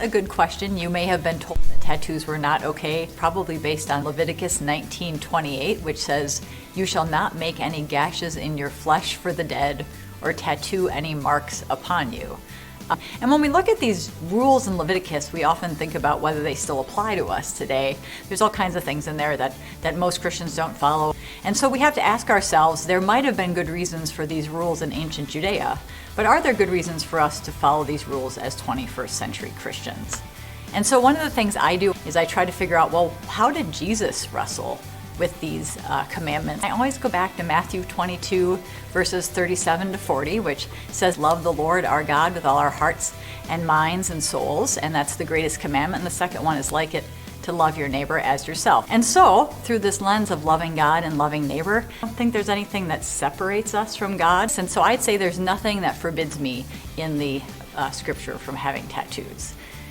A good question. You may have been told that tattoos were not okay, probably based on Leviticus 19:28, which says, "You shall not make any gashes in your flesh for the dead or tattoo any marks upon you." And when we look at these rules in Leviticus, we often think about whether they still apply to us today. There's all kinds of things in there that most Christians don't follow. And so we have to ask ourselves, there might have been good reasons for these rules in ancient Judea, but are there good reasons for us to follow these rules as 21st century Christians? And so one of the things I do is I try to figure out, well, how did Jesus wrestle with these commandments? I always go back to Matthew 22, verses 37 to 40, which says, "Love the Lord our God with all our hearts and minds and souls," and that's the greatest commandment. And the second one is like it, to love your neighbor as yourself. And so, through this lens of loving God and loving neighbor, I don't think there's anything that separates us from God. And so I'd say there's nothing that forbids me in the scripture from having tattoos.